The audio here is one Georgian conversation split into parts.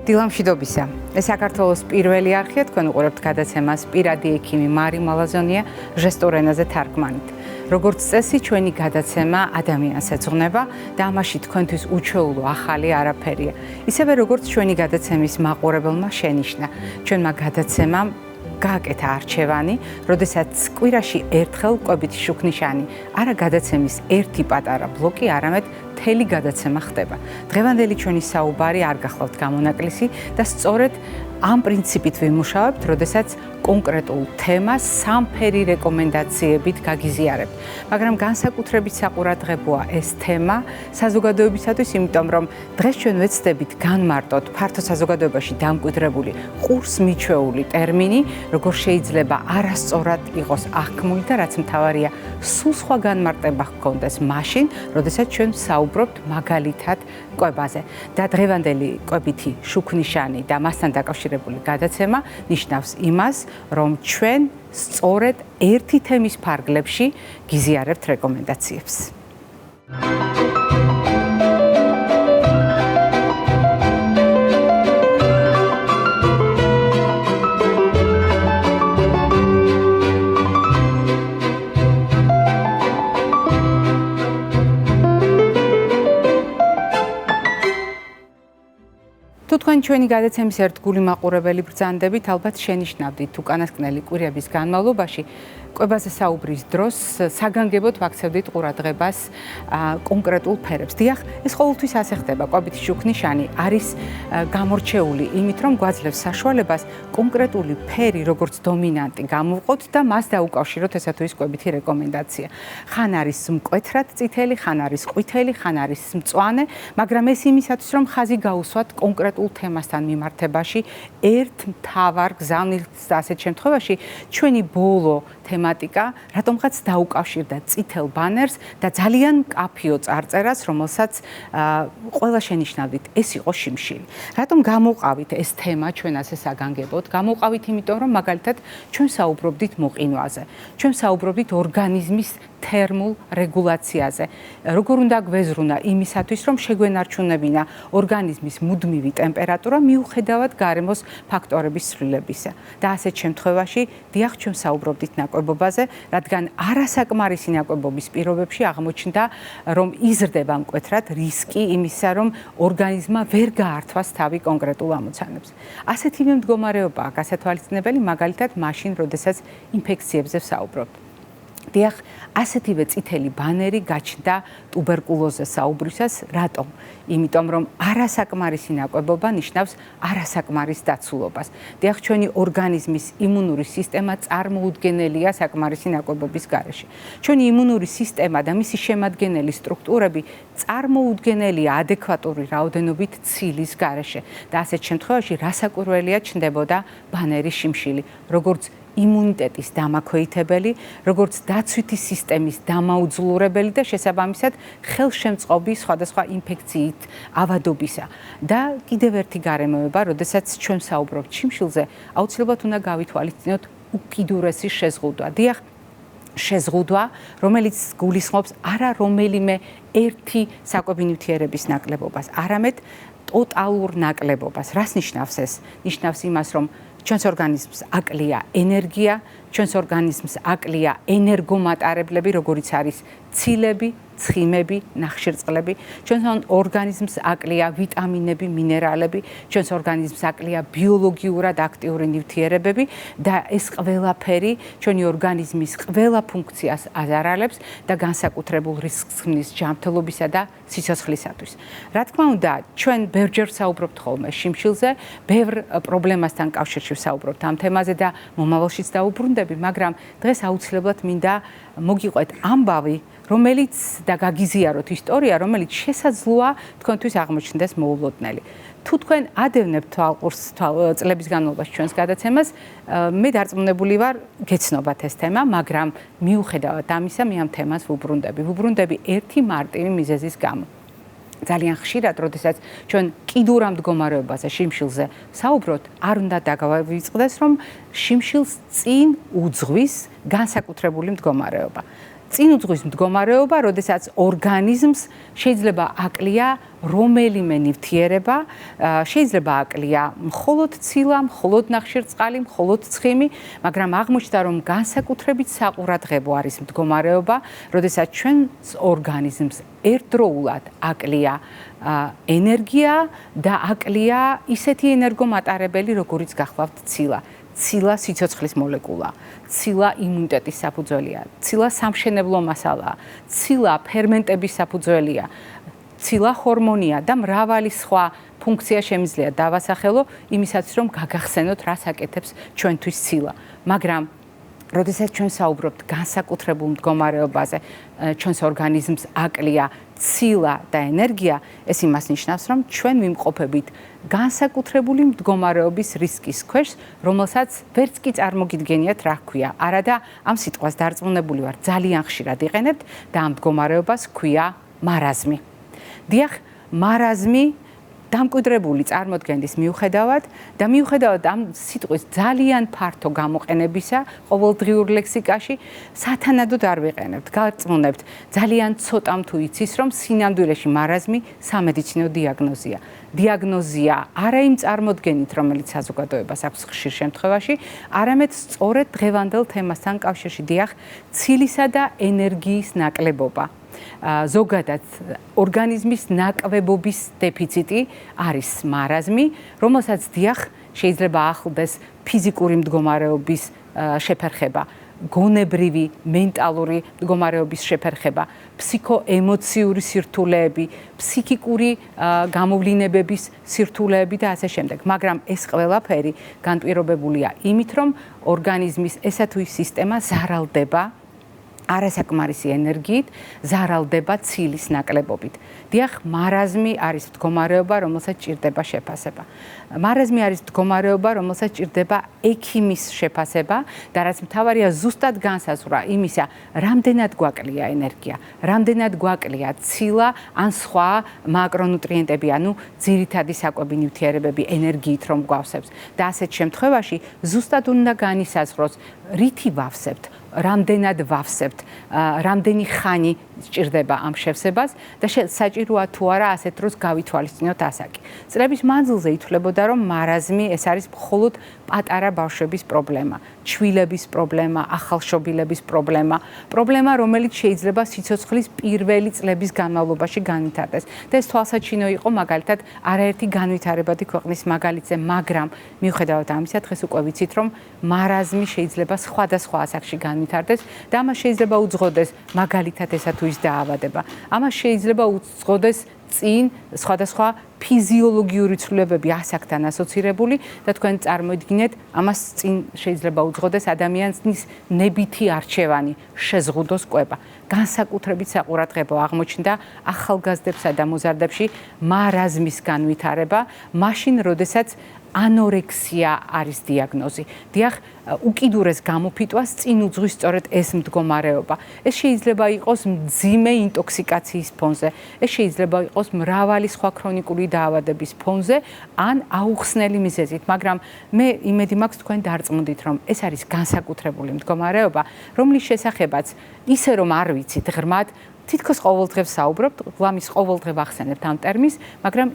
დილამშვიდობისა. ეს საქართველოს პირველი არხია, თქვენ უყურებთ გადაცემას პირადი ექიმი მარი მალაზონია ჟესტურ ენაზე თარგმანით. როგორც წესი, ჩვენი გადაცემა ადამიანს ეძღვნება და ამაში თქვენთვის უჩვეულო ახალი არაფერია. ისევე როგორც ჩვენი გადაცემის მაყურებელმა შენიშნა, ჩვენმა გადაცემამ გააკეთა არჩევანი, როდესაც კვირაში ერთხელ კვებითი შუქნიშანი არა გადაცემის ერთი პატარა ბლოკი, არამედ მთელი გადაცემა ხდება. დღევანდელი ჩვენი საუბარი არ გახლავთ გამონაკლისი და სწორედ ამ პრინციპით ვიმუშავებთ, როდესაც კონკრეტულ თემას სამფერი რეკომენდაციებით გაგიზიარებთ. მაგრამ განსაკუთრებით საყურადღებოა ეს თემა საზოგადოებისათვის, იმიტომ რომ დღეს ჩვენ ვეცდებით განმარტოთ ფართო საზოგადოებაში დამკვიდრებული ყურს მიჩვეული ტერმინი, როგორ შეიძლება არასწორად იყოს აღქმული და რაც მთავარია, სულ სხვა განმარტება ჰქონდეს მაშინ, როდესაც ჩვენ საუბრობთ მაგალითად კვებაზე. და დღევანდელი კვებითი შუქნიშანი და მასთან დაკავშირებული გადაცემა ნიშნავს იმას, რომ ჩვენ სწორედ ერთი თემის ფარგლებში გიზიარებთ რეკომენდაციებს. თუ თქვენ ჩვენი გადაცემის ერთგული მაყურებელი ბრძანდებით, ალბათ შენიშნავდით უკანასკნელი კვირების განმავლობაში კვებაზე საუბრის დროს საგანგებოდ ვაქცევდით ყურადღებას კონკრეტულ ფერებს. დიახ, ეს ყოველთვის ასე ხდება. კვებითი შუქნიშანი არის გამორჩეული იმით, რომ გვაძლევს საშუალებას კონკრეტული ფერი, როგორც დომინანტი გამოვყოთ და მას დაუკავშიროთ ესა თუ ის კვებითი რეკომენდაცია. ხან არის მკვეთრად წითელი, ხან არის ყვითელი, ხან არის მწვანე, მაგრამ ეს იმისათვის, რომ ხაზი გაუსვათ კონკრეტულ თემასთან მიმართებაში ერთ მთავარ გზავნილს და ასეთ შემთხვევაში ჩვენი ბოლო თემატიკა რატომღაც დაუკავშირდა წითელ ბანერს და ძალიან მკაფიო წარწერას, რომელსაც ყველა შენიშნავდით, ეს იყო შიმშილი. რატომ გამოვყავით ეს თემა ჩვენ ასე საგანგებოდ? გამოვყავით იმიტომ, რომ მაგალითად ჩვენ საუბრობდით მოყინვაზე. ჩვენ საუბრობდით ორგანიზმის თერმულ რეგულაციაზე. როგორ უნდა გვეზრუნა იმისათვის, რომ შეგვენარჩუნებინა ორგანიზმის მუდმივი ტემპერატურა მიუხედავად გარემოს ფაქტორების ცვლილებისა. და ასეთ შემთხვევაში, დიახ, ჩვენ საუბრობდით ნაკვებობაზე, რადგან არასაკმარისი ნაკვებობის პირობებში აღმოჩნდა, რომ იზრდება მკვეთრად რისკი იმისა, რომ ორგანიზმმა ვერ გაართვას თავი კონკრეტულ ამოცანებს. ასეთივე მდგომარეობაა გასათვალისწინებელი, მაგალითად, მაშინ, როდესაც ინფექციებზე ვსაუბრობთ. დიახ, ასეთივე წითელი ბანერი გაჩნდა ტუბერკულოზზე საუბრისას. რატომ? იმიტომ, რომ არასაკმარისი ნაკვებობა ნიშნავს არასაკმარის დაცულობას. დიახ, ჩვენი ორგანიზმის იმუნური სისტემა წარმოუდგენელია საკმარისი ნაკვებობის გარეშე. ჩვენი იმუნური სისტემა და მისი შემადგენელი სტრუქტურები წარმოუდგენელია ადეკვატური რაოდენობით ცილის გარეშე. და ასეთ შემთხვევაში რასაკვირველია ჩნდებოდა ბანერის შიმშილი, როგორც იმუნიტეტის დამაქვეითებელი, როგორც დაცვითი სისტემის დამაუძლურებელი და შესაბამისად ხელშემწყობი სხვადასხვა ინფექციით ავადობისა. და კიდევ ერთი გარემოება, როდესაც ჩვენ საუბრობთ შიმშილზე, აუცილებლად უნდა გავითვალისწინოთ უკიდურესი შეზღუდვა. დიახ, შეზღუდვა, რომელიც გულისხმობს არა რომელიმე ერთი საკვები ნივთიერების ნაკლებობას, არამედ ტოტალურ ნაკლებობას. რას ნიშნავს ეს? ნიშნავს იმას, რომ ჩვენს ორგანიზმს აკლია ენერგია, ჩვენს ორგანიზმს აკლია ენერგომატარებლები, როგორიც არის ცილები, ცხიმები, ნახშირწყლები, ჩვენს ორგანიზმს აკლია ვიტამინები, მინერალები, ჩვენს ორგანიზმს აკლია ბიოლოგიურად აქტიური ნივთიერებები და ეს ყველაფერი ჩვენი ორგანიზმის ყველა ფუნქციას აზარალებს და განსაკუთრებულ რისკს ქმნის ჯანმრთელობისა და სიცოცხლისათვის. რა თქმა უნდა, ჩვენ ბევრჯერ საუბრობთ ხოლმე შიმშილზე, ბევრ პრობლემასთან კავშირში ვსაუბრობთ ამ თემაზე და მომავალშიც დაუბრუნდები, მაგრამ დღეს აუცილებლად მინდა მოგიყვეთ ამბავი, რომელიც და გაგიზიაროთ ისტორია, რომელიც შესაძლოა თქვენთვის აღმოჩნდეს მოულოდნელი. თუ თქვენ ადევნებთ თვალყურს წლების განმავლობაში ჩვენს გადაცემას, მე დარწმუნებული ვარ, გეცნობათ ეს თემა, მაგრამ მიუხედავად ამისა, მე ამ თემას ვუბრუნდები. ვუბრუნდები ერთი მარტივი მიზეზის გამო. ძალიან ხშირად, როდესაც ჩვენ კიდურ ამ მდგომარეობაზე, შიმშილზე საუბრობთ, არ უნდა დაგვავიწყდეს, რომ შიმშილს წინ უძღვის განსაკუთრებული მდგომარეობა. წინუძღვის მდგომარეობა, როდესაც ორგანიზმს შეიძლება აკლია რომელიმე ნივთიერება, შეიძლება აკლია მხოლოდ ცილა, მხოლოდ ნახშირწყალი, მხოლოდ ცხიმი, მაგრამ აღმოჩნდა, რომ განსაკუთრებით საყურადღებო არის მდგომარეობა, როდესაც ჩვენს ორგანიზმს ერთდროულად აკლია ენერგია და აკლია ისეთი ენერგომატარებელი, როგორიც გახლავთ ცილა. ცილა სიცოცხლის მოლეკულა, ცილა იმუნიტეტის საფუძველია, ცილა სამშენებლო მასალაა, ცილა ფერმენტების საფუძველია, ცილა ჰორმონია და მრავალი სხვა ფუნქცია შემიძლია დავასახელო იმისათვის, რომ გაგახსენოთ, რას აკეთებს ჩვენთვის ცილა. მაგრამ როდესაც ჩვენ საუბრობთ განსაკუთრებულ მდგომარეობაზე, ჩვენს ორგანიზმს აკლია ცილა და ენერგია, ეს იმას ნიშნავს, რომ ჩვენ ვიმყოფებით განსაკუთრებული მდგომარეობის რისკის ქვეშ, რომელსაც ვერც კი წარმოგიდგენიათ რა ჰქვია. არადა ამ სიტყვას დარწმუნებული ვარ, ძალიან ხშირად იყენებთ და ამ მდგომარეობას ჰქვია მარაზმი. დიახ, მარაზმი დამკვიდრებული წარმოდგენის მიუხედავად და მიუხედავად ამ სიტყვის ძალიან ფართო გამოყენებისა ყოველდღიურ ლექსიკაში სათანადოდ არ ვიყენებთ, გარწმუნებთ, ძალიან ცოტამ თუ იცის, რომ სინამდვილეში მარაზმი სამედიცინო დიაგნოზია. დიაგნოზია არა იმ წარმოდგენით, რომელიც საზოგადოებას აქვს ხშირ შემთხვევაში, არამედ სწორედ დღევანდელ თემასთან კავშირში, დიახ, ცილისა და ენერგიის ნაკლებობა. ზოგადად ორგანიზმის ნაკლებობის დეფიციტი არის მარაზმი, რომელსაც დიახ შეიძლება ახლდეს ფიზიკური მდგომარეობის შეფერხება, გონებრივი, მენტალური მდგომარეობის შეფერხება, ფსიქოემოციური სირთულეები, ფსიქიკური გამოვლინებების სირთულეები და ასე შემდეგ. მაგრამ ეს ყველაფერი განპირობებულია იმით, რომ ორგანიზმის ესა თუ ის სისტემა ზარალდება არასაკმარისი ენერგიით, ზარალდება ცილის ნაკლებობით. დიახ, მარაზმი არის მდგომარეობა, რომელსაც ჭირდება შეფასება. მარაზმი არის მდგომარეობა, რომელსაც ჭირდება ექიმის შეფასება და რაც მთავარია ზუსტად განსაზღვრა იმისა, რამდენად გვაკლია ენერგია, რამდენად გვაკლია ცილა ან სხვა მაკრონუტრიენტები, ანუ ძირითადი საკვები ნივთიერებები ენერგიით რომ გვავსებს. და ასეთ შემთხვევაში ზუსტად უნდა განისაზღვროს, რითი ვავსებთ, რამდენად ვავსებთ, რამდენი ხანი სჭირდება ამ შევსებას და საჭიროა თუ არა ასეთ დროს გავითვალისწინოთ ასაკი. წლების მანძილზე ითვლებოდა, რომ მარაზმი ეს არის მხოლოდ პატარა ბავშვების პრობლემა, ჩვილების პრობლემა, ახალშობილების პრობლემა, რომელიც შეიძლება სიცოცხლის პირველი წლების განმავლობაში განვითარდეს. და ეს თვალსაჩინო იყო მაგალითად არაერთი განვითარებადი ქვეყნის მაგალითზე, მაგრამ მიუხედავად ამისა, დღეს უკვე ვიცით, რომ მარაზმი შეიძლება სხვადასხვა ასაკში განვითარდეს და ამას შეიძლება უძღოდეს მაგალითად ესა თუ ის დაავადება. ამას შეიძლება უძღოდეს წინ სხვადასხვა ფიზიოლოგიური ცვლილებები ასაკთან ასოცირებული და თქვენ წარმოიდგინეთ, ამას წინ შეიძლება უძღოდეს ადამიანის ნებითი არჩევანი, შეზღუდოს კვება. განსაკუთრებით საყურადღებო აღმოჩნდა ახალგაზრდებსა და მოზარდებში მარაზმის განვითარება, მაშინ, როდესაც ანორექსია არის დიაგნოზი. დიახ, უკიდურეს გამოფიტვას წინ უძღვის სწორედ ეს მდგომარეობა. ეს შეიძლება იყოს მძიმე ინტოქსიკაციის ფონზე, ეს შეიძლება იყოს მრავალი სხვა ქრონიკული დაავადების ფონზე ან აუხსნელი მიზეზით, მაგრამ მე იმედი მაქვს თქვენ დარწმუნდით, რომ ეს არის განსაკუთრებული მდგომარეობა, რომლის შესახებაც ისე რომ არ ვიცით ღრმად, თითქოს ყოველდღე ვსაუბრობთ, ღლამის ყოველდღე ვახსენებთ ამ ტერმინს, მაგრამ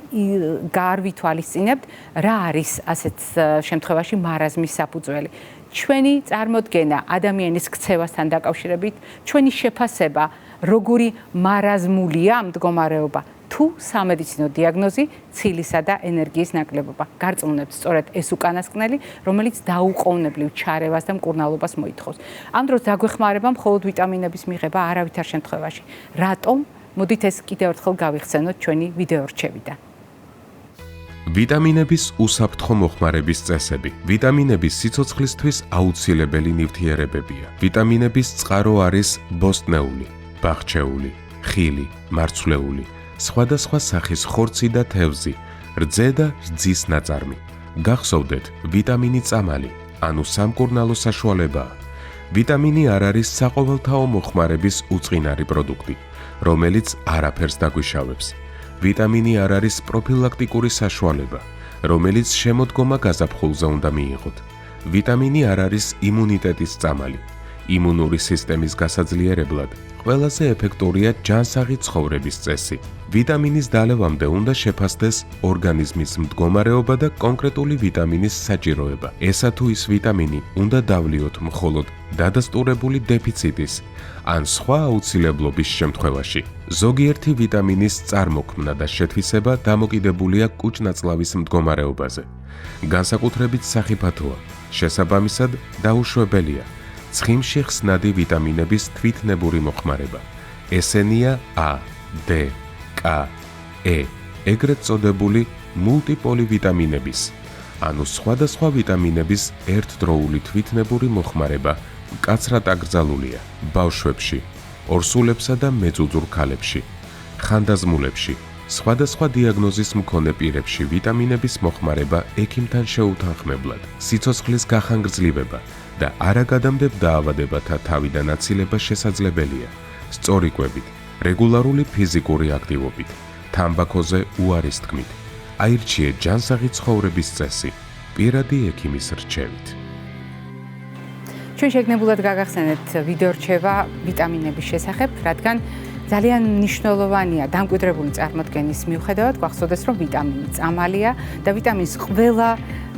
არ ვითვალისწინებთ, რა არის ასეთ შემთხვევაში მარაზმის საფუძველი. ჩვენი წარმოდგენა ადამიანის ქცევასთან დაკავშირებით, ჩვენი შეფასება, როგორი მარაზმულია მდგომარეობა, თუ სამედიცინო დიაგნოზი, ცილისა და ენერგიის ნაკლებობა. გარწმუნებთ სწორედ ეს უკანასკნელი, რომელიც დაუყოვნებლივ ჩარევას და მკურნალობას მოითხოვს. ამ დროს დაგვეხმარება მხოლოდ ვიტამინების მიღება არავითარ შემთხვევაში. რატომ? მოდით ეს კიდევ ერთხელ გავიხსენოთ ჩვენი ვიდეო რჩევიდან. ვიტამინების უსაფრთხო მოხმარების წესები. ვიტამინების სიცოცხლისთვის აუცილებელი ნივთიერებებია. ვიტამინების წყარო არის ბოსტნეული, ბაღჩეული, ხილი, მარცვლეული, სხვადასხვა სახის ხორცი და თევზი, რძე და რძის ნაწარმი. გახსოვდეთ, ვიტამინი წამალი, ანუ სამკურნალო საშუალებაა. ვიტამინი არ არის საყოველთაო მოხმარების უწყინარი პროდუქტი, რომელიც არაფერს დაგვიშავებს. ვიტამინი არ არის პროფილაქტიკური საშუალება, რომელიც შემოდგომა გაზაფხულზე უნდა მიიღოთ. ვიტამინი არ არის იმუნიტეტის წამალი. იმუნური სისტემის გასაძლიერებლად ყველაზე ეფექტურია ჯანსაღი ცხოვრების წესი. ვიტამინის დალევამდე უნდა შეფასდეს ორგანიზმის მდგომარეობა და კონკრეტული ვიტამინის საჭიროება. ესა თუ ის ვიტამინი უნდა დავლიოთ მხოლოდ დადასტურებული დეფიციტის ან სხვა აუცილებლობის შემთხვევაში. ზოგიერთი ვიტამინის წარმოქმნა და შეთვისება დამოკიდებულია კუჭ-ნაწლავის მდგომარეობაზე. განსაკუთრებით სახიფათოა, შესაბამისად დაუშვებელია ცხიმში ხსნადი ვიტამინების თვითნებური მოხმარება. ესენია A, D, K, E, ეგრეთ წოდებული მულტიპოლივიტამინების, ანუ სხვადასხვა ვიტამინების ერთდროული თვითნებური მოხმარება მკაცრად აკრძალულია ბავშვებში, ორსულებსა და მეწუწურ ქალებში, ხანდაზმულებში, სხვადასხვა დიაგნოზის მქონე პირებში ვიტამინების მოხმარება ექიმთან შეუთანხმებლად, სიცოცხლის გახანგრძლივება და არაგადამდებ დაავადებათა თავიდან აცილება შესაძლებელია სწორი კვებით, რეგულარული ფიზიკური აქტივობით, თამბაქოზე უარის თქმით. აირჩიე ჯანსაღი ცხოვრების წესი პირადი ექიმის რჩევით. ჩვენ შეგნებულად გაგახსენეთ ვიდეო რჩევა ვიტამინების შესახებ, რადგან ძალიან მნიშვნელოვანია დამკვიდრებული წარმოდგენის მიუხედავად გვახსოვდეს, რომ ვიტამინი წამალია და ვიტამინის ყველა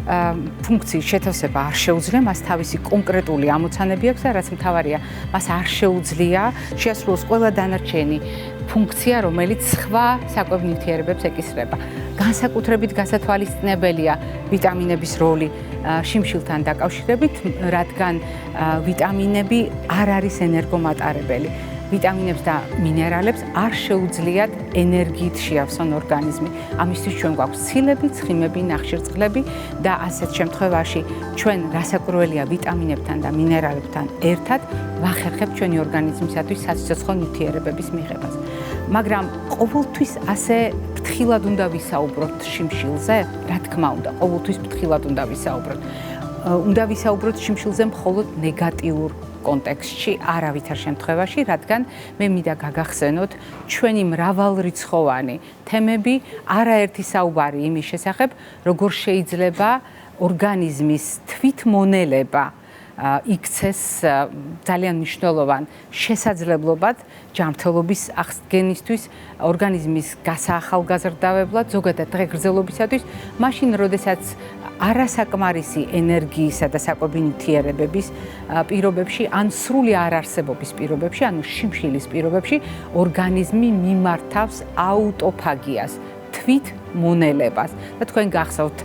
ფუნქციის შეთავსება არ შეუძლია, მას თავისი კონკრეტული ამოცანები აქვს და რაც მთავარია, მას არ შეუძლია შეასრულოს ყველა დანარჩენი ფუნქცია, რომელიც სხვა საკვებ ნივთიერებებს ეკისრება. განსაკუთრებით გასათვალისწინებელია ვიტამინების როლი შიმშილთან დაკავშირებით, რადგან ვიტამინები არ არის ენერგომატარებელი. ვიტამინებს და მინერალებს არ შეუძლიათ ენერგიით შეავსონ ორგანიზმი. ამისთვის ჩვენ გვაქვს ცილები, ცხიმები, ნახშირწყლები და ასეთ შემთხვევაში ჩვენ რასაკვირველია ვიტამინებთან და მინერალებთან ერთად ვახერხებთ ჩვენი ორგანიზმისათვის საცოცხლო ნივთიერებების მიღებას. მაგრამ ყოველთვის ასე ფრთხილად უნდა ვისაუბროთ შიმშილზე? რა თქმა უნდა, ყოველთვის ფრთხილად უნდა ვისაუბროთ. უნდა ვისაუბროთ შიმშილზე მხოლოდ ნეგატიურ კონტექსტში, არავითარ შემთხვევაში, რადგან მე მინდა გაგახსენოთ ჩვენი მრავალრიცხოვანი თემები, არაერთი საუბარი იმის შესახებ, როგორ შეიძლება ორგანიზმის თვითმონელება იქცეს ძალიან მნიშვნელოვან შესაძლებლობად ჯანმრთელობის აღდგენისთვის, ორგანიზმის გასაახალგაზრდავებლად, ზოგადად დღეგრძელობისათვის, მაშინ, როდესაც არასაკმარისი ენერგიისა და საკვები ნივთიერებების პირობებში, ან სრული არარსებობის პირობებში, ანუ შიმშილის პირობებში, ორგანიზმი მიმართავს აუტოფაგიას, თვითმონელებას. და თქვენ გახსოვთ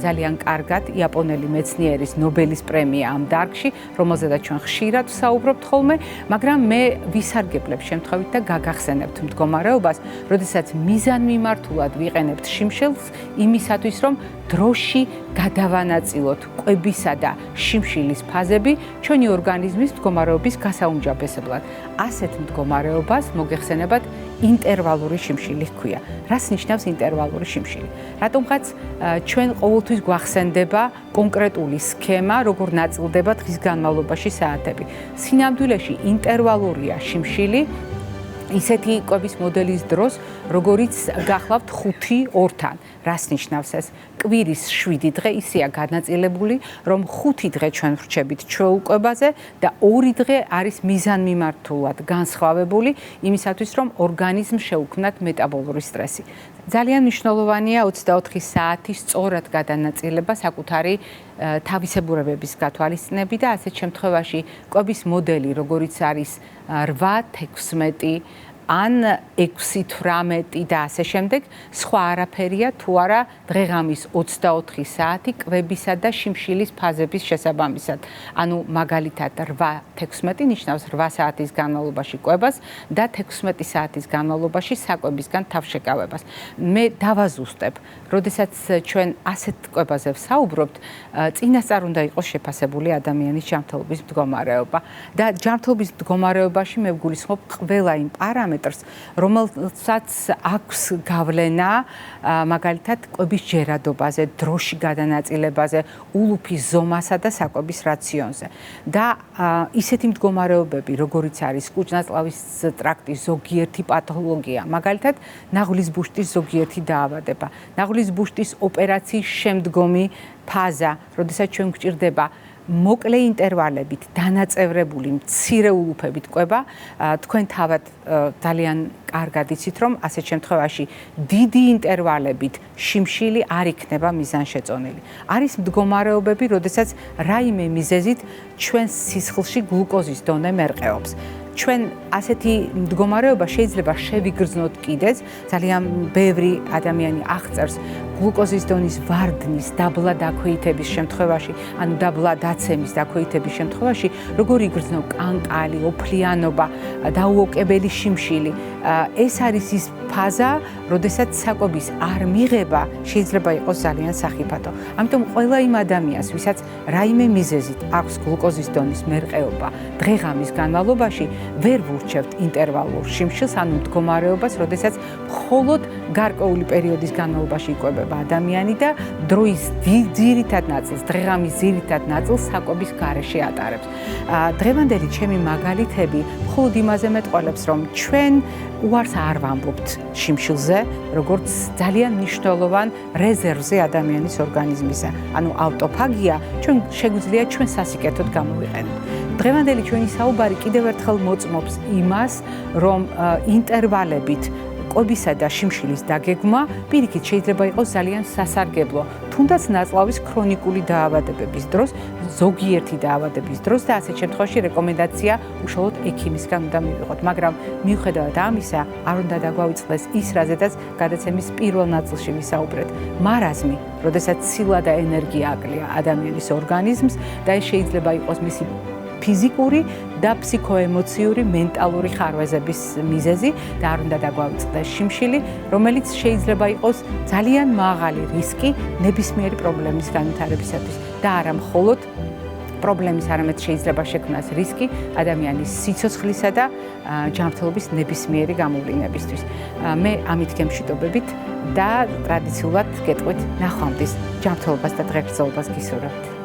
ძალიან კარგად იაპონელი მეცნიერის ნობელის პრემია ამ დარგში, რომელზედაც ჩვენ ხშირად ვსაუბრობთ ხოლმე, მაგრამ მე ვისარგებლებ შემთხვევით და გაგახსენებთ მდგომარეობას, როდესაც მიზანმიმართულად ვიყენებთ შიმშილს იმისათვის, რომ დროში გადავანაწილოთ კვებისა და შიმშილის ფაზები ჩვენი ორგანიზმის მდგომარეობის გასაუმჯობესებლად. ასეთ მდგომარეობას მოგეხსენებათ ინტერვალური შიმშილი ჰქვია. რას ნიშნავს ინტერვალური შიმშილი? რატომღაც ჩვენ ყოველთვის გვახსენდება კონკრეტული სქემა, როგორ ნაწილდება დღის განმავლობაში საათები. სინამდვილეში ინტერვალურია შიმშილი ისეთი კვების მოდელის დროს, როგორიც გახლავთ 5-2-თან. რას ნიშნავს ეს? კვირის 7 დღე ისეა განაწილებული, რომ 5 დღე ჩვენ ვრჩებით ჩვეუკვებაზე და 2 დღე არის მიზანმიმართულად განსხვავებული იმისათვის, რომ ორგანიზმს შეუქმნათ მეტაბოლური სტრესი. ძალიან მნიშვნელოვანია 24 საათის სწორად გადანაწილება საკუთარი თავისებურებების გათვალისწინებით და ასეთ შემთხვევაში კვების მოდელი, როგორიც არის 8-16 ან 6-18 და ასე შემდეგ, სხვა არაფერია თუ არა დღეღამის 24 საათი კვებისა და შიმშილის ფაზების შესაბამისად. ანუ მაგალითად 8-16 ნიშნავს 8 საათის განმავლობაში კვებას და 16 საათის განმავლობაში საკვებისგან თავშეკავებას. მე დავაზუსტებ, როდესაც ჩვენ ასეთ კვებაზე ვსაუბრობთ, წინასწარ უნდა იყოს შეფასებული ადამიანის ჯანმრთელობის მდგომარეობა და ჯანმრთელობის მდგომარეობაში მე ვგულისხმობ ყველა იმ პარამეტრს, რომელსაც აქვს გავლენა მაგალითად კვების ჯერადობაზე, დროში გადანაწილებაზე, ულუფის ზომასა და საკვების რაციონზე. და ისეთი მდგომარეობები, როგორიც არის კუჭ-ნაწლავის ტრაქტის ზოგიერთი პათოლოგია, მაგალითად ნაღლის ბუშტის ზოგიერთი დაავადება, ნაღლის ბუშტის ოპერაციის შემდგომი ფაზა, როდესაც ჩვენ გვჭირდება მოკლე ინტერვალებით, დანაწევრებული, მცირე ულუფებით კვება, თქვენ თავად ძალიან კარგად იცით, რომ ასეთ შემთხვევაში დიდი ინტერვალებით შიმშილი არ იქნება მიზანშეწონილი. არის მდგომარეობები, როდესაც რაიმე მიზეზით ჩვენ სისხლში გლუკოზის დონე მერყეობს. ჩვენ ასეთი მდგომარეობა შეიძლება შევიგრძნოთ კიდეც, ძალიან ბევრი ადამიანი აღწერს გლუკოზის დონის ვარდნის დაბლა დაქვეითების შემთხვევაში, ანუ დაბლა დაცემის დაქვეითების შემთხვევაში, როგორ იგრძნო კანკალი, ოფლიანობა, დაუოკებელი შიმშილი. ეს არის ის ფაზა, როდესაც საკვების არ მიღება შეიძლება იყოს ძალიან სახიფათო. ამიტომ ყველა იმ ადამიანს, ვისაც რაიმე მიზეზით აქვს გლუკოზის დონის მერყეობა, დღე-ღამის განმავლობაში ვერ ვურჩევთ ინტერვალურ შიმშილს, ანუ მდგომარეობას, როდესაც მხოლოდ გარკვეული პერიოდის განმავლობაში იკვებება ადამიანი და დროის ძირითად ნაწილს, დღე-ღამის ძირითად ნაწილს საკვების გარეშე ატარებს. დღევანდელი ჩემი მაგალითები მხოლოდ იმაზე მეტყველებს, რომ ჩვენ უარს არ ვამბობთ შიმშილზე, როგორც ძალიან მნიშვნელოვან რეზერვზე ადამიანის ორგანიზმისა. ანუ ავტოფაგია ჩვენ შეგვიძლია ჩვენ სასიკეთოდ გამოვიყენოთ. დღევანდელი ჩვენი საუბარი კიდევ ერთხელ მოწმობს იმას, რომ ინტერვალებით კვებისა და შიმშილის დაგეგმა პირიქით შეიძლება იყოს ძალიან სასარგებლო, თუნდაც ნაწლავის ქრონიკული დაავადებების დროს, ზოგიერთი დაავადების დროს და ასეთ შემთხვევაში რეკომენდაცია უშუალოდ ექიმისგან უნდა მივიღოთ, მაგრამ მიუხედავად ამისა, არ უნდა დაგვავიწყდეს ის, რაზედაც გადაცემის პირველ ნაწილში ვისაუბრეთ, მარაზმი, როდესაც ცილა და ენერგია აკლია ადამიანის ორგანიზმს და ეს შეიძლება იყოს მისი ფიზიკური და ფსიქოემოციური, მენტალური ხარვეზების მიზეზი და არ უნდა დაგვავიწყდეს შიმშილი, რომელიც შეიძლება იყოს ძალიან მაღალი რისკი ნებისმიერი პრობლემის განვითარებისათვის და არა მხოლოდ პრობლემის, არამედ შეიძლება შექმნას რისკი ადამიანის სიცოცხლისა და ჯანმრთელობის ნებისმიერი გამოვლინებისთვის. მე ამით გემშვიდობებით და ტრადიციულად გეტყვით ნახვამდის ჯანმრთელობას და დღესდღეობას გისურვებთ.